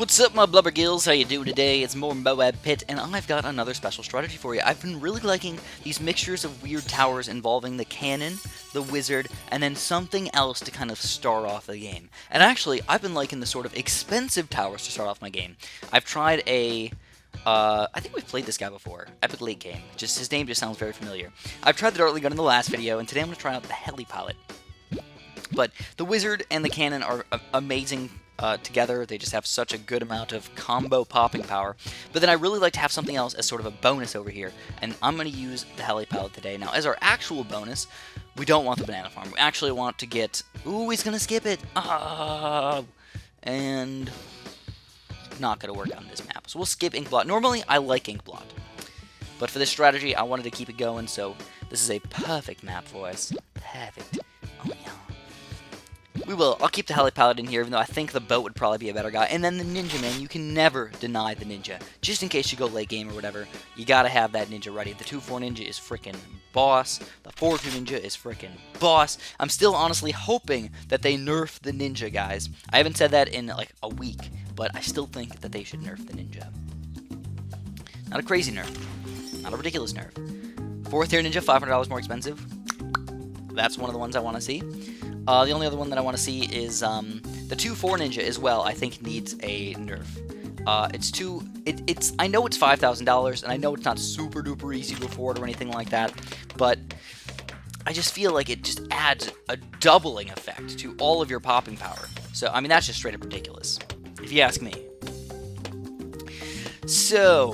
What's up, my blubber gills? How you doing today? It's more Moab Pit, and I've got another special strategy for you. I've been really liking these mixtures of weird towers involving the cannon, the wizard, and then something else to kind of start off the game. And actually, I've been liking the sort of expensive towers to start off my game. I've tried I think we've played this guy before. Epic Late Game. His name just sounds very familiar. I've tried the Dartly Gun in the last video, and today I'm going to try out the Heli Pilot. But the wizard and the cannon are amazing together. They just have such a good amount of combo popping power. But then I really like to have something else as sort of a bonus over here, and I'm going to use the Heli Pilot today. Now, as our actual bonus, we don't want the banana farm. We actually want to get... Ooh, he's going to skip it! And... not going to work on this map. So we'll skip Ink Blot. Normally, I like Ink Blot. But for this strategy, I wanted to keep it going, so this is a perfect map for us. Perfect. Oh, yeah. I'll keep the Heli Pilot in here, even though I think the boat would probably be a better guy. And then the ninja, man, you can never deny the ninja. Just in case you go late game or whatever, you gotta have that ninja ready. The 2-4 ninja is freaking boss. The 4-2 ninja is freaking boss. I'm still honestly hoping that they nerf the ninja, guys. I haven't said that in like a week, but I still think that they should nerf the ninja. Not a crazy nerf. Not a ridiculous nerf. 4th tier ninja, $500 more expensive. That's one of the ones I want to see. The only other one that I want to see is the 2-4 ninja as well. I think needs a nerf. I know it's $5,000, and I know it's not super duper easy to afford or anything like that, but I just feel like it just adds a doubling effect to all of your popping power. So I mean that's just straight up ridiculous, if you ask me. So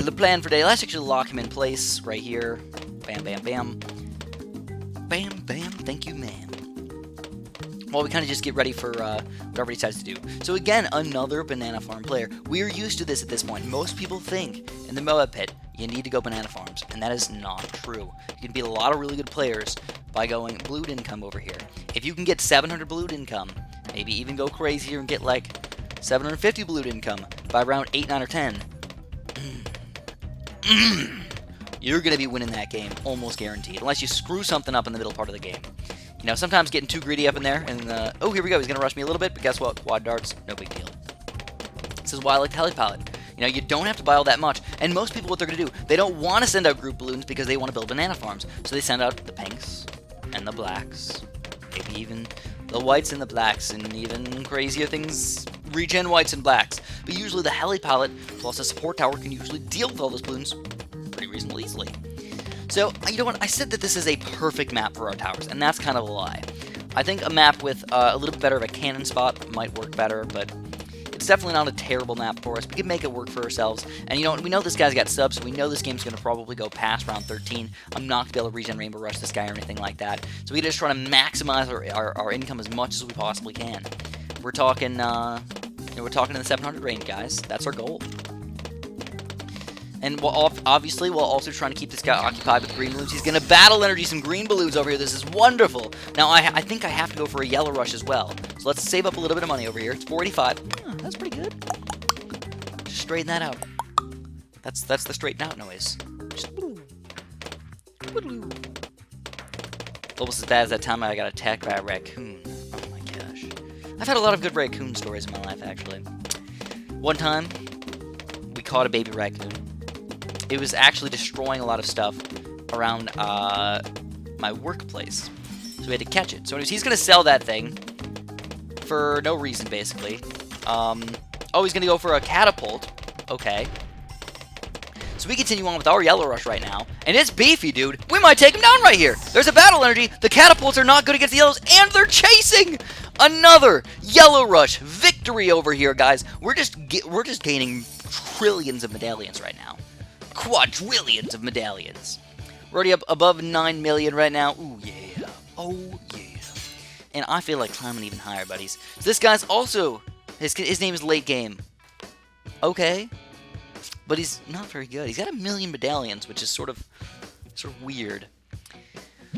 the plan for today, let's actually lock him in place right here. Bam, bam, bam. Bam, bam. Thank you, man. Well, we kind of just get ready for whatever he decides to do. So again, another banana farm player. We are used to this at this point. Most people think in the Moab Pit, you need to go banana farms, and that is not true. You can beat a lot of really good players by going blue income over here. If you can get 700 blue income, maybe even go crazier and get like 750 blue income by round 8, 9, or 10, you're going to be winning that game, almost guaranteed, unless you screw something up in the middle part of the game. You know, sometimes getting too greedy up in there, and, oh, here we go, he's going to rush me a little bit, but guess what? Quad darts, no big deal. This is why I like the Heli Pilot. You know, you don't have to buy all that much, and most people, what they're going to do, they don't want to send out group balloons because they want to build banana farms, so they send out the pinks, and the blacks, maybe even the whites and the blacks, and even crazier things, regen whites and blacks. But usually the Heli Pilot, plus a support tower, can usually deal with all those balloons pretty reasonably easily. So, you know what, I said that this is a perfect map for our towers, and that's kind of a lie. I think a map with a little bit better of a cannon spot might work better, but it's definitely not a terrible map for us. We can make it work for ourselves, and you know what, we know this guy's got subs, so we know this game's going to probably go past round 13. I'm not going to be able to regen Rainbow Rush this guy or anything like that, so we just try to maximize our income as much as we possibly can. We're talking, we're talking in the 700 range, guys. That's our goal. And obviously, while also trying to keep this guy occupied with green balloons, he's going to battle energy some green balloons over here. This is wonderful. Now, I think I have to go for a yellow rush as well. So let's save up a little bit of money over here. It's 485. Oh, that's pretty good. Just straighten that out. That's the straighten out noise. Just almost as bad as that time I got attacked by a raccoon. Oh my gosh. I've had a lot of good raccoon stories in my life, actually. One time, we caught a baby raccoon. It was actually destroying a lot of stuff around my workplace. So we had to catch it. So anyways, he's going to sell that thing for no reason, basically. Oh, he's going to go for a catapult. Okay. So we continue on with our yellow rush right now. And it's beefy, dude. We might take him down right here. There's a battle energy. The catapults are not good against the yellows. And they're chasing! Another yellow rush victory over here, guys. We're just gaining trillions of medallions right now. Quadrillions of medallions. We're already up above 9 million right now. Ooh, yeah. Oh, yeah. And I feel like climbing even higher, buddies. So this guy's also... His name is Late Game. Okay. But he's not very good. He's got 1 million medallions, which is sort of weird.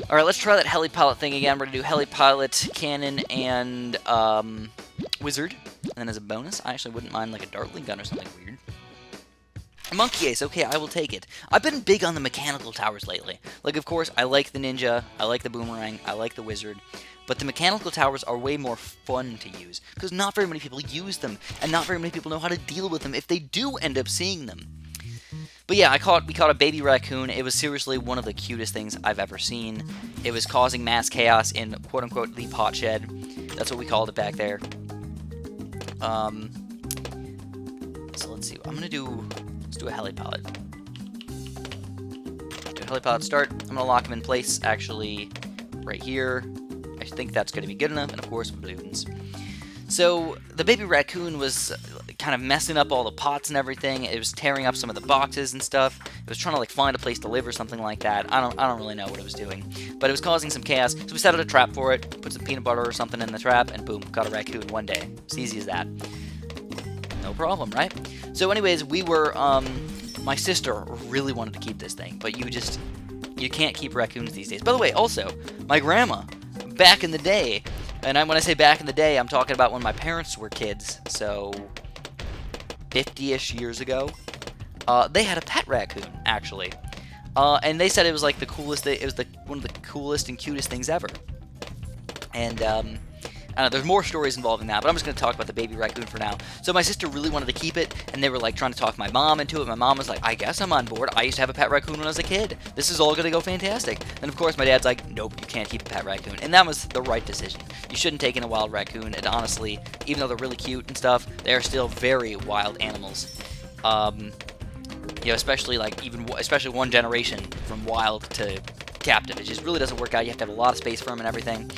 Alright, let's try that Heli Pilot thing again. We're going to do Heli Pilot, Cannon, and Wizard. And then as a bonus, I actually wouldn't mind like a Dartly Gun or something weird. Monkey Ace, okay, I will take it. I've been big on the mechanical towers lately. Like, of course, I like the Ninja, I like the Boomerang, I like the Wizard. but the mechanical towers are way more fun to use, because not very many people use them, and not very many people know how to deal with them if they do end up seeing them. But yeah, we caught a baby raccoon. It was seriously one of the cutest things I've ever seen. It was causing mass chaos in quote-unquote the pot shed. That's what we called it back there. So let's see. Let's do a helipod. Do a helipod start. I'm gonna lock him in place. Actually, right here. I think that's gonna be good enough. And of course, balloons. So the baby raccoon was kind of messing up all the pots and everything. It was tearing up some of the boxes and stuff. It was trying to like find a place to live or something like that. I don't really know what it was doing, but it was causing some chaos. So we set out a trap for it, put some peanut butter or something in the trap, and boom, caught a raccoon one day. It's easy as that. No problem, right? So anyways, we were my sister really wanted to keep this thing, but you can't keep raccoons these days. By the way, also my grandma back in the day. And when I say back in the day, I'm talking about when my parents were kids, so 50-ish years ago. They had a pet raccoon, actually. And they said it was like the coolest thing, it was one of the coolest and cutest things ever. And I don't know, there's more stories involving that, but I'm just going to talk about the baby raccoon for now. So my sister really wanted to keep it, and they were like trying to talk my mom into it. My mom was like, I guess I'm on board. I used to have a pet raccoon when I was a kid. This is all going to go fantastic. And of course my dad's like, nope, you can't keep a pet raccoon. And that was the right decision. You shouldn't take in a wild raccoon, and honestly, even though they're really cute and stuff, they are still very wild animals. You know, especially one generation from wild to captive. It just really doesn't work out. You have to have a lot of space for them and everything.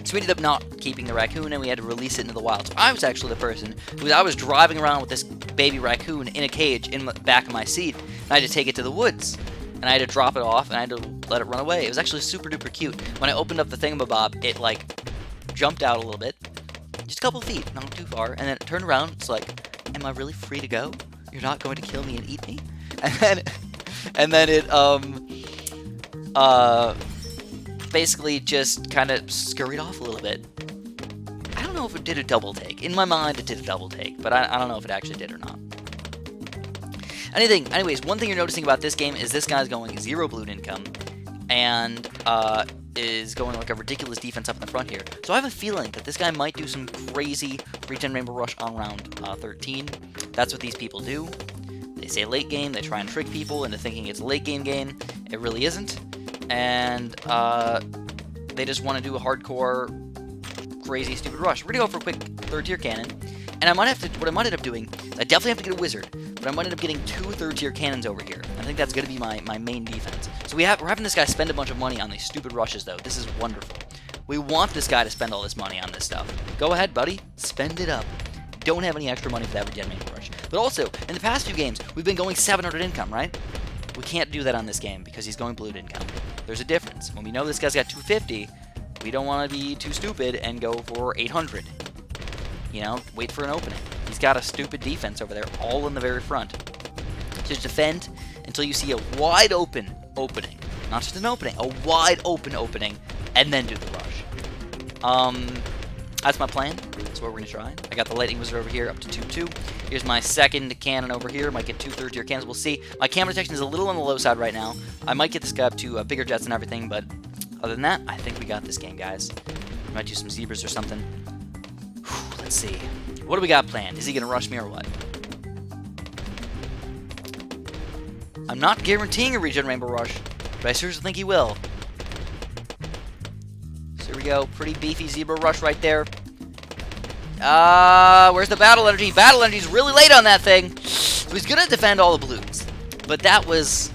So we ended up not keeping the raccoon, and we had to release it into the wild. So I was actually the person I was driving around with this baby raccoon in a cage in the back of my seat, and I had to take it to the woods. And I had to drop it off, and I had to let it run away. It was actually super duper cute. When I opened up the thingamabob, it like jumped out a little bit. Just a couple feet, not too far. And then it turned around, it's like, am I really free to go? You're not going to kill me and eat me? And then it basically just kind of scurried off a little bit. I don't know if it did a double take. In my mind, it did a double take, but I don't know if it actually did or not. Anyways, one thing you're noticing about this game is this guy's going 0 balloon income, and is going like a ridiculous defense up in the front here. So I have a feeling that this guy might do some crazy Regen Rainbow Rush on round 13. That's what these people do. They say late game, they try and trick people into thinking it's a late game game. It really isn't. And they just want to do a hardcore, crazy, stupid rush. We're going to go for a quick 3rd tier cannon. And what I might end up doing, I definitely have to get a wizard, but I might end up getting 2 3rd tier cannons over here. I think that's going to be my main defense. So we're having this guy spend a bunch of money on these stupid rushes, though. This is wonderful. We want this guy to spend all this money on this stuff. Go ahead, buddy. Spend it up. Don't have any extra money for that Regen Rainbow Rush. But also, in the past few games, we've been going 700 income, right? We can't do that on this game because he's going blue income. There's a difference. When we know this guy's got 250, we don't want to be too stupid and go for 800. You know, wait for an opening. He's got a stupid defense over there, all in the very front. Just defend until you see a wide open opening. Not just an opening, a wide open opening, and then do the rush. That's my plan. That's what we're going to try. I got the lightning wizard over here up to 2-2. Here's my 2nd cannon over here. Might get 2 3rd tier cannons. We'll see. My camera detection is a little on the low side right now. I might get this guy up to bigger jets and everything, but other than that, I think we got this game, guys. Might do some zebras or something. Whew, let's see. What do we got planned? Is he going to rush me or what? I'm not guaranteeing a Regen Rainbow Rush, but I seriously think he will. So here we go. Pretty beefy zebra rush right there. Where's the battle energy? Battle energy's really late on that thing. So he's going to defend all the blues. But that was...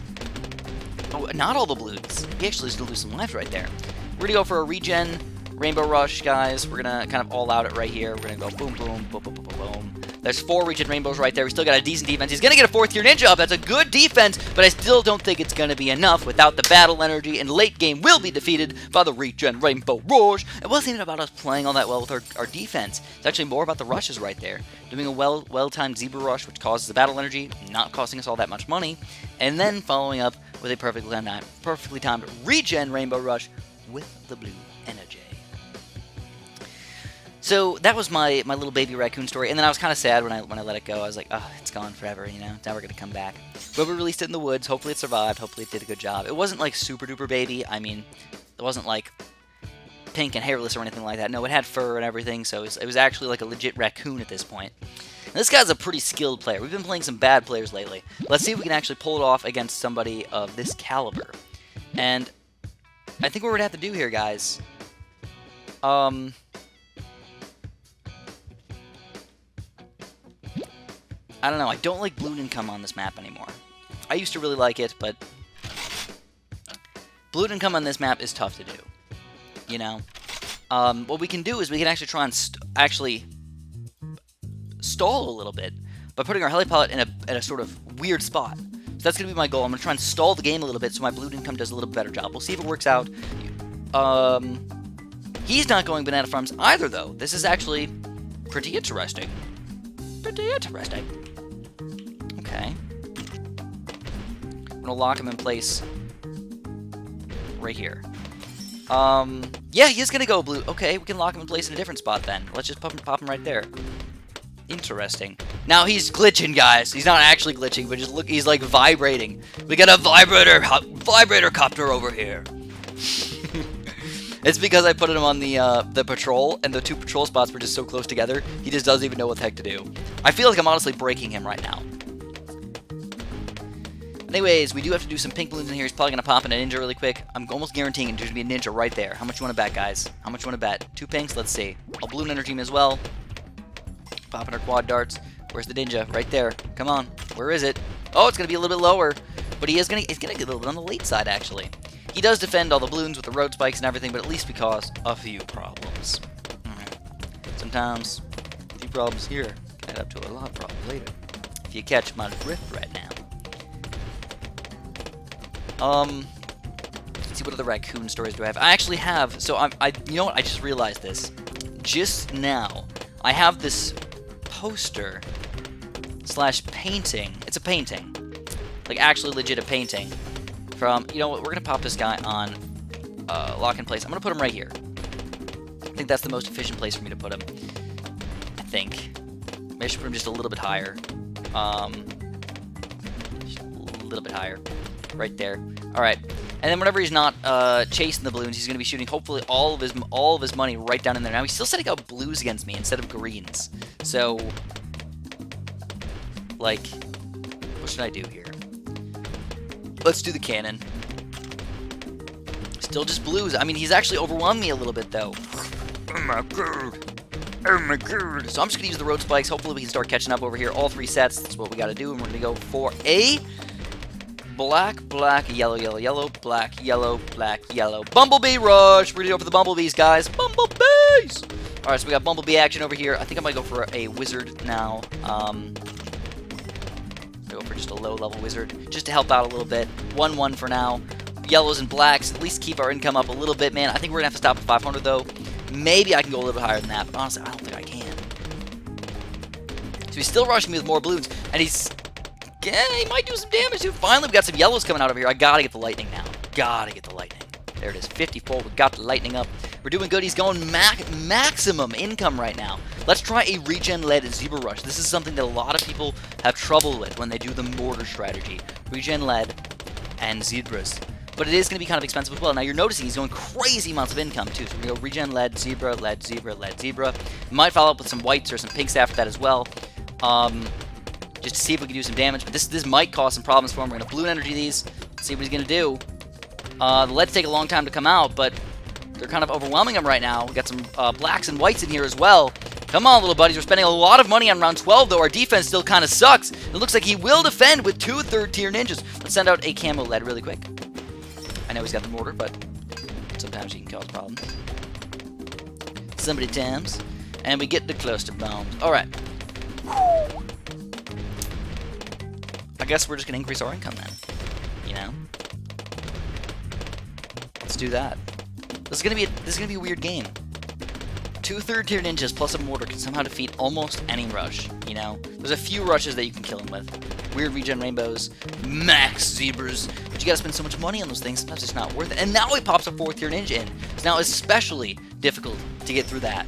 Oh, not all the blues. He actually still lose some lives right there. We're going to go for a Regen Rainbow Rush, guys. We're going to kind of all out it right here. We're going to go boom, boom, boom, boom, boom, boom, boom. There's 4 Regen Rainbows right there. We still got a decent defense. He's going to get a 4th tier ninja up. That's a good defense, but I still don't think it's going to be enough without the battle energy, and late game will be defeated by the Regen Rainbow Rush. It wasn't even about us playing all that well with our defense. It's actually more about the rushes right there. Doing a well-timed zebra rush, which causes the battle energy, not costing us all that much money, and then following up with a perfectly timed Regen Rainbow Rush with the blue energy. So that was my little baby raccoon story, and then I was kind of sad when I let it go. I was like, oh, it's gone forever, you know, it's never going to come back. But we released it in the woods. Hopefully it survived. Hopefully it did a good job. It wasn't like super duper baby. I mean, it wasn't like pink and hairless or anything like that. No, it had fur and everything, so it was actually like a legit raccoon at this point. And this guy's a pretty skilled player. We've been playing some bad players lately. Let's see if we can actually pull it off against somebody of this caliber. And I think what we're going to have to do here, guys... I don't know. I don't like balloon income on this map anymore. I used to really like it, but balloon income on this map is tough to do. You know? What we can do is we can actually try and stall a little bit by putting our helipilot in a sort of weird spot. So that's going to be my goal. I'm going to try and stall the game a little bit so my balloon income does a little better job. We'll see if it works out. He's not going banana farms either, though. This is actually pretty interesting. Pretty interesting. Okay. I'm going to lock him in place right here. Yeah, he is going to go blue. Okay, we can lock him in place in a different spot then. Let's just pop him right there. Interesting. Now he's glitching, guys. He's not actually glitching, but just look, he's like vibrating. We got a vibrator copter over here. It's because I put him on the patrol, and the two patrol spots were just so close together, he just doesn't even know what the heck to do. I feel like I'm honestly breaking him right now. Anyways, we do have to do some pink balloons in here. He's probably going to pop in a ninja really quick. I'm almost guaranteeing there's going to be a ninja right there. How much you want to bet, guys? How much you want to bet? 2 pinks? Let's see. I'll balloon energy him as well. Popping our quad darts. Where's the ninja? Right there. Come on. Where is it? Oh, it's going to be a little bit lower. But it's going to get a little bit on the late side, actually. He does defend all the balloons with the road spikes and everything, but at least we cause a few problems. Sometimes, a few problems here can add up to a lot of problems later. If you catch my drift right now. Let's see, what other raccoon stories do I have? I actually have, so you know what, I just realized this. Just now, I have this poster / painting. It's a painting. Like, actually legit a painting. From, you know what, we're going to pop this guy on lock in place. I'm going to put him right here. I think that's the most efficient place for me to put him. I think. Maybe I should put him just a little bit higher. Just a little bit higher. Right there. Alright. And then whenever he's not chasing the balloons, he's going to be shooting hopefully all of his money right down in there. Now, he's still setting out blues against me instead of greens. So, like, what should I do here? Let's do the cannon. Still just blues. I mean, he's actually overwhelmed me a little bit, though. Oh my god. Oh my god. So I'm just going to use the road spikes. Hopefully we can start catching up over here. All 3 sets. That's what we got to do. And we're going to go for a black, black, yellow, yellow, yellow, black, yellow, black, yellow. Bumblebee rush. We're going to go for the bumblebees, guys. Bumblebees! Alright, so we got bumblebee action over here. I think I might go for a wizard now. Go for just a low-level wizard, just to help out a little bit. 1-1 for now. Yellows and blacks, at least keep our income up a little bit, man. I think we're going to have to stop at 500, though. Maybe I can go a little bit higher than that, but honestly, I don't think I can. So he's still rushing me with more balloons, and yeah, he might do some damage, dude. Finally, we got some yellows coming out over here. I got to get the lightning now. Got to get the lightning. There it is, 54. We got the lightning up. We're doing good. He's going maximum income right now. Let's try a regen-led zebra rush. This is something that a lot of people have trouble with when they do the mortar strategy. Regen-led and zebras. But it is going to be kind of expensive as well. Now, you're noticing he's going crazy amounts of income, too. So we're going to go regen-led, zebra, led, zebra, led, zebra. We might follow up with some whites or some pinks after that as well. Just to see if we can do some damage. But this might cause some problems for him. We're going to balloon energy these. See what he's going to do. The leads take a long time to come out, but they're kind of overwhelming him right now. We got some blacks and whites in here as well. Come on, little buddies. We're spending a lot of money on round 12, though. Our defense still kind of sucks. It looks like he will defend with 2 third-tier ninjas. Let's send out a camo lead really quick. I know he's got the mortar, but sometimes he can cause problems. Somebody times. And we get the cluster bombs. All right. I guess we're just going to increase our income then. You know? Let's do that. This is gonna be a weird game. 2 third-tier ninjas plus a mortar can somehow defeat almost any rush. You know, there's a few rushes that you can kill him with. Weird regen rainbows, max zebras, but you gotta spend so much money on those things. Sometimes it's not worth it. And now he pops a 4th-tier ninja in. It's now especially difficult to get through that.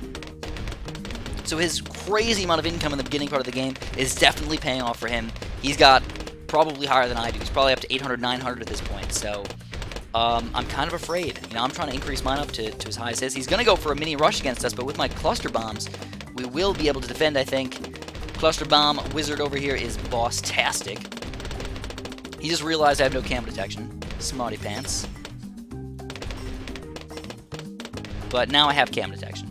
So his crazy amount of income in the beginning part of the game is definitely paying off for him. He's got probably higher than I do. He's probably up to 800, 900 at this point. So. I'm kind of afraid. You know, I'm trying to increase mine up to as high as his. He's going to go for a mini rush against us, but with my cluster bombs, we will be able to defend, I think. Cluster bomb wizard over here is boss-tastic. He just realized I have no cam detection. Smarty pants. But now I have cam detection.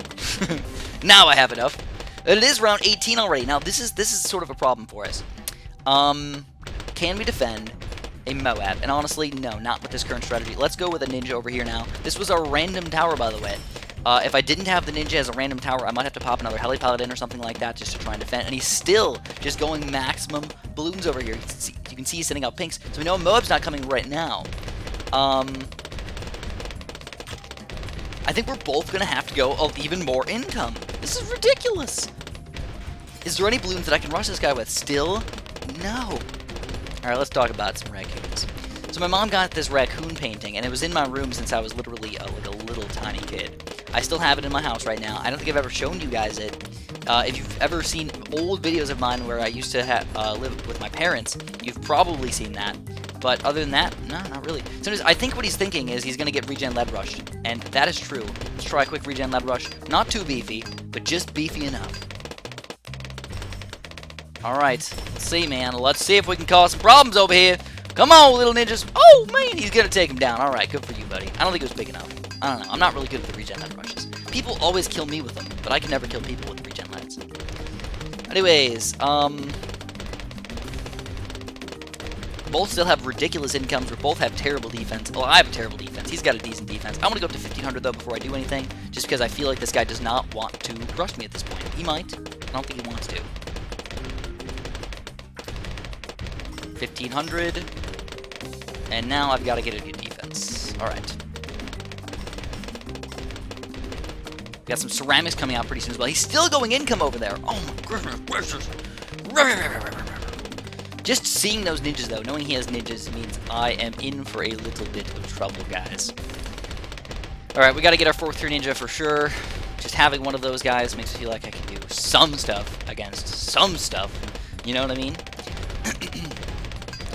Now I have enough. And it is round 18 already. Now this is sort of a problem for us. Can we defend a Moab? And honestly, no, not with this current strategy. Let's go with a ninja over here now. This was a random tower, by the way. If I didn't have the ninja as a random tower, I might have to pop another heli pilot in or something like that just to try and defend. And he's still just going maximum balloons over here. You can see he's sending out pinks. So we know Moab's not coming right now. I think we're both going to have to go of even more income. This is ridiculous. Is there any balloons that I can rush this guy with? Still? No. Alright, let's talk about some raccoons. So my mom got this raccoon painting, and it was in my room since I was literally like a little tiny kid. I still have it in my house right now. I don't think I've ever shown you guys it. If you've ever seen old videos of mine where I used to live with my parents, you've probably seen that. But other than that, no, not really. So I think what he's thinking is he's going to get regen lead rushed. And that is true. Let's try a quick regen lead rush. Not too beefy, but just beefy enough. Alright, let's see, man. Let's see if we can cause some problems over here. Come on, little ninjas. Oh, man, he's going to take him down. Alright, good for you, buddy. I don't think it was big enough. I don't know. I'm not really good with the regen lead rushes. People always kill me with them, but I can never kill people with regen leads. Anyways, both still have ridiculous incomes. We both have terrible defense. Well, I have a terrible defense. He's got a decent defense. I want to go up to 1500 though before I do anything, just because I feel like this guy does not want to rush me at this point. He might. I don't think he wants to. 1500. And now I've got to get a good defense. Alright. Got some ceramics coming out pretty soon as well. He's still going income over there. Oh my goodness gracious. Just seeing those ninjas, though, knowing he has ninjas, means I am in for a little bit of trouble, guys. Alright, we got to get our 4th tier ninja for sure. Just having one of those guys makes me feel like I can do some stuff against some stuff. You know what I mean?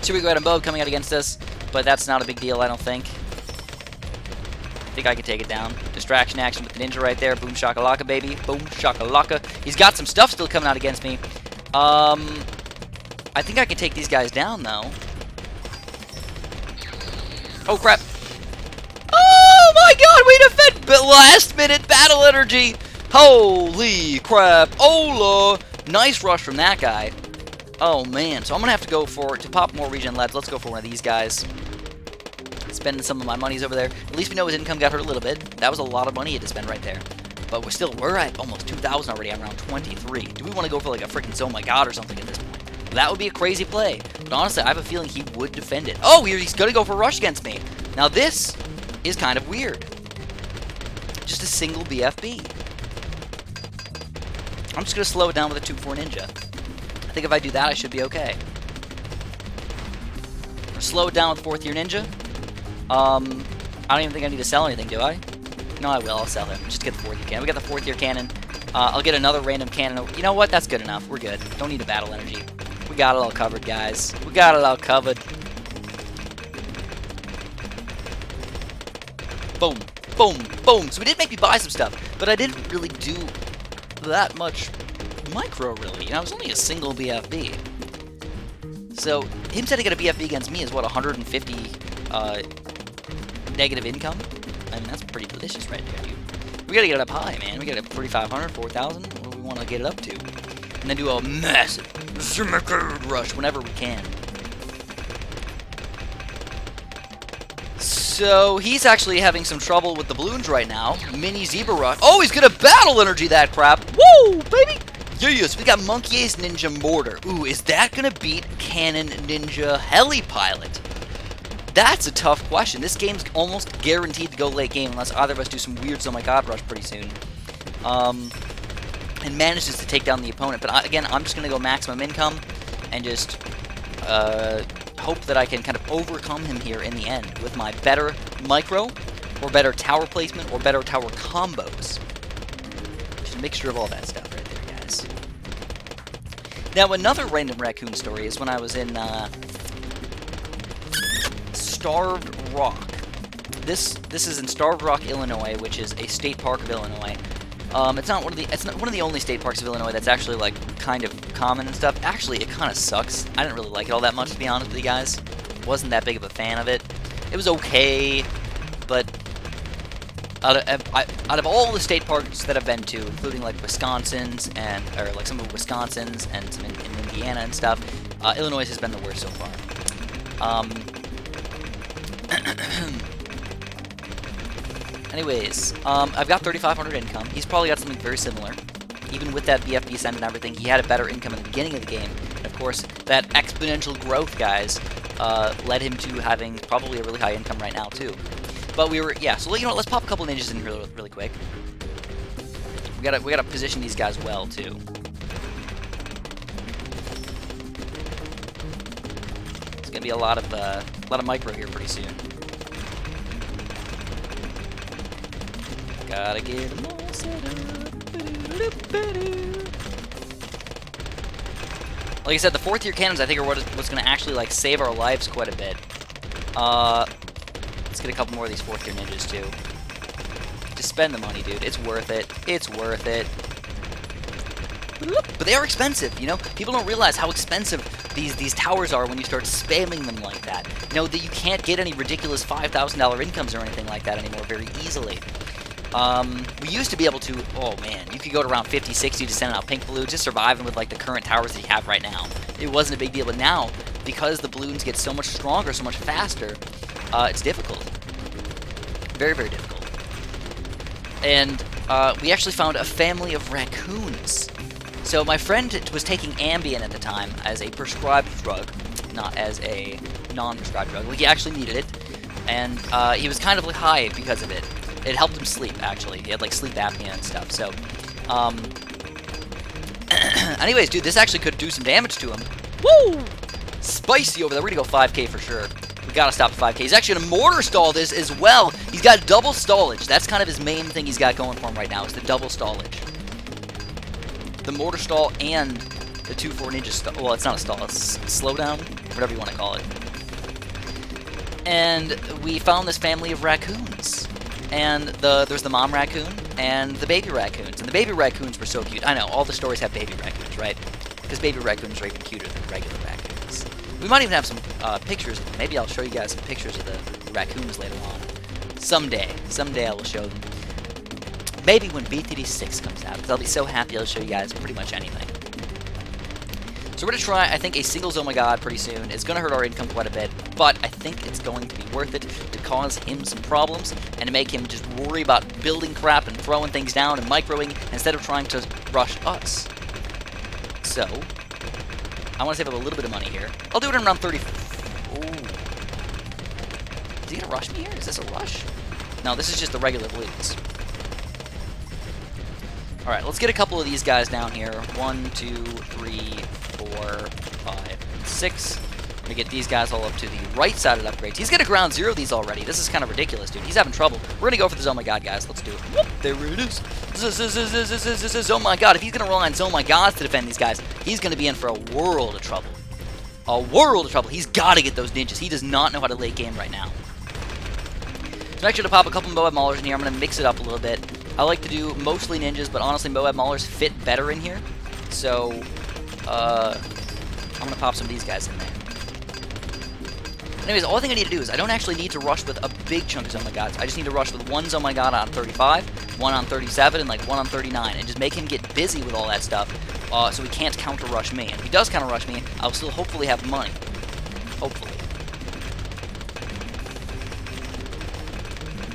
Should we go ahead and Bob coming out against us? But that's not a big deal, I don't think. I think I can take it down. Distraction action with the ninja right there. Boom shakalaka, baby. Boom shakalaka. He's got some stuff still coming out against me. I think I can take these guys down, though. Oh, crap. Oh, my God. We defend last-minute battle energy. Holy crap. Ola. Nice rush from that guy. Oh, man. So I'm going to have to go to pop more regen leads. Let's go for one of these guys. Spending some of my monies over there. At least we know his income got hurt a little bit. That was a lot of money he had to spend right there. But we're at almost 2,000 already. I'm around 23. Do we want to go for like a freaking ZOMG or something at this point? That would be a crazy play. But honestly, I have a feeling he would defend it. Oh, he's going to go for a rush against me. Now this is kind of weird. Just a single BFB. I'm just going to slow it down with a 2-4 ninja. I think if I do that, I should be okay. Slow it down with 4th tier ninja. I don't even think I need to sell anything, do I? No, I will. I'll sell him. Just get the 4th tier cannon. We got the 4th tier cannon. I'll get another random cannon. You know what? That's good enough. We're good. Don't need a battle energy. We got it all covered, guys. We got it all covered. Boom. Boom. Boom. So we did make me buy some stuff, but I didn't really do that much micro, really. You know, it was only a single BFB. So him setting a BFB against me is, what, 150 negative income? I mean, that's pretty delicious right there, dude. We gotta get it up high, man. We gotta get 3,500, 4,000. What do we want to get it up to? And then do a massive rush whenever we can. So he's actually having some trouble with the balloons right now. Mini zebra rush. Oh, he's gonna battle energy that crap. Woo, baby. Yes, we got Monkey Ace Ninja Mortar. Ooh, is that gonna beat Cannon Ninja Heli Pilot? That's a tough question. This game's almost guaranteed to go late game unless either of us do some weird ZOMG rush pretty soon. And manages to take down the opponent. But again, I'm just going to go maximum income and just hope that I can kind of overcome him here in the end with my better micro, or better tower placement, or better tower combos. Just a mixture of all that stuff right there, guys. Now, another random Raccoon story is when I was in Starved Rock. this is in Starved Rock, Illinois, which is a state park of Illinois. It's not one of the only state parks of Illinois that's actually like kind of common and stuff. Actually, it kind of sucks. I didn't really like it all that much, to be honest with you guys. Wasn't that big of a fan of it. It was okay, but out of all the state parks that I've been to, including like Wisconsin's or like some of Wisconsin's and some in Indiana and stuff, Illinois has been the worst so far. Anyways, I've got 3,500 income. He's probably got something very similar. Even with that BFB send and everything, he had a better income in the beginning of the game. And of course, that exponential growth, guys, led him to having probably a really high income right now too. But yeah. So you know, let's pop a couple ninjas in here really quick. We gotta position these guys well too. It's gonna be a lot of micro here pretty soon. Gotta get them all set up. Like I said, the 4th tier cannons I think are what's gonna actually like save our lives quite a bit. Let's get a couple more of these 4th tier ninjas too. Just spend the money, dude. It's worth it. It's worth it. But they are expensive, you know? People don't realize how expensive these towers are when you start spamming them like that. You know, that you can't get any ridiculous $5,000 incomes or anything like that anymore very easily. We used to be able to, oh man, you could go to around 50, 60 to send out pink balloons, just surviving with like the current towers that you have right now. It wasn't a big deal, but now, because the balloons get so much stronger, so much faster, it's difficult. Very, very difficult. And we actually found a family of raccoons. So my friend was taking Ambien at the time as a prescribed drug, not as a non-prescribed drug. Like, he actually needed it, and he was kind of like high because of it. It helped him sleep, actually. He had like sleep apnea and stuff, so anyways, dude, this actually could do some damage to him. Woo! Spicy over there. We're gonna go 5k for sure. We gotta stop at 5k. He's actually gonna mortar stall this as well. He's got double stallage. That's kind of his main thing he's got going for him right now, is the double stallage. The mortar stall and the 2-4 ninja stall. Well, it's not a stall, it's slowdown, whatever you want to call it. And we found this family of raccoons. And there's the mom raccoon and the baby raccoons. And the baby raccoons were so cute. I know, all the stories have baby raccoons, right? Because baby raccoons are even cuter than regular raccoons. We might even have some pictures of them. Maybe I'll show you guys some pictures of the raccoons later on. Someday I will show them. Maybe when BTD6 comes out, because I'll be so happy I'll show you guys pretty much anything. So we're going to try, I think, a single ZOMG pretty soon. It's going to hurt our income quite a bit, but I think it's going to be worth it to cause him some problems and to make him just worry about building crap and throwing things down and microing instead of trying to rush us. So, I want to save up a little bit of money here. I'll do it in around 30. Ooh. Is he going to rush me here? Is this a rush? No, this is just the regular blues. Alright, let's get a couple of these guys down here. 1, 2, 3, 4, 5, 6. Let me get these guys all up to the right side of the upgrades. He's going to ground 0 these already. This is kind of ridiculous, dude. He's having trouble. We're going to go for the ZOMG, guys. Let's do it. Whoop, there it is. Oh my god, if he's going to rely on ZOMG to defend these guys, he's going to be in for a world of trouble. A world of trouble. He's got to get those ninjas. He does not know how to late game right now. So make sure to pop a couple Moab Maulers in here. I'm going to mix it up a little bit. I like to do mostly ninjas, but honestly, Moab Maulers fit better in here. So, I'm going to pop some of these guys in there. Anyways, all I think I need to do is I don't actually need to rush with a big chunk of ZOMGs. I just need to rush with one ZOMG on 35, one on 37, and like one on 39, and just make him get busy with all that stuff, so he can't counter rush me. And if he does counter rush me, I'll still hopefully have money. Hopefully.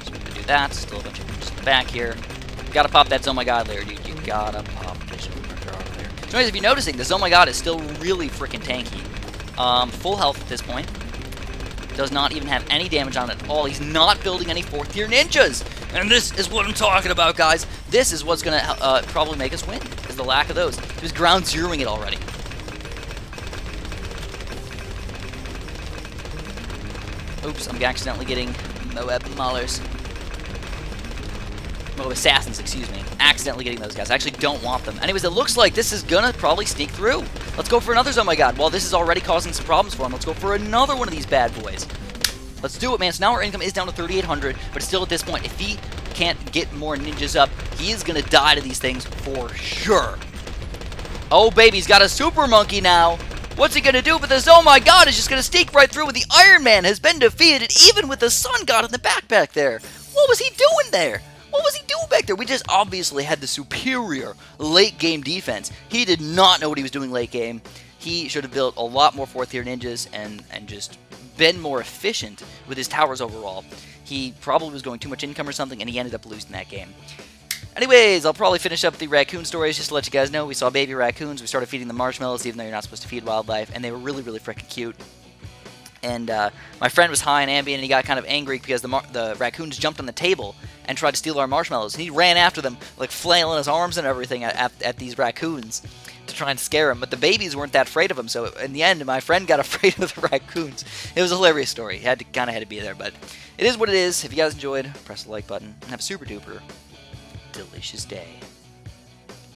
So we're gonna do that. Still a bunch of just back here. You gotta pop that ZOMG layer, dude. You gotta pop this ZOMG layer. So anyways, if you're noticing, the ZOMG is still really freaking tanky. Full health at this point. Does not even have any damage on it at all. He's not building any 4th tier ninjas. And this is what I'm talking about, guys. This is what's going to probably make us win, is the lack of those. He was ground zeroing it already. Oops, I'm accidentally getting Moab Maulers. Moab Assassins, excuse me. Accidentally getting those guys. I actually don't want them. Anyways, it looks like this is going to probably sneak through. Let's go for another ZOMG. Well, this is already causing some problems for him. Let's go for another one of these bad boys. Let's do it, man. So now our income is down to 3,800, but still at this point, if he can't get more ninjas up, he is going to die to these things for sure. Oh, baby, he's got a super monkey now. What's he going to do with this? Oh, my God, he's just going to sneak right through with the Iron Man has been defeated, even with the Sun God in the backpack there. What was he doing there? What was he doing back there? We just obviously had the superior late-game defense. He did not know what he was doing late game. He should have built a lot more 4th-tier ninjas and just been more efficient with his towers overall. He probably was going too much income or something, and he ended up losing that game. Anyways, I'll probably finish up the raccoon stories just to let you guys know. We saw baby raccoons. We started feeding them marshmallows, even though you're not supposed to feed wildlife, and they were really, really freaking cute. And my friend was high on Ambien, and he got kind of angry because the raccoons jumped on the table and tried to steal our marshmallows. And he ran after them, like flailing his arms and everything at these raccoons to try and scare them. But the babies weren't that afraid of him, so in the end, my friend got afraid of the raccoons. It was a hilarious story. Kind of had to be there, but it is what it is. If you guys enjoyed, press the like button, and have a super duper delicious day.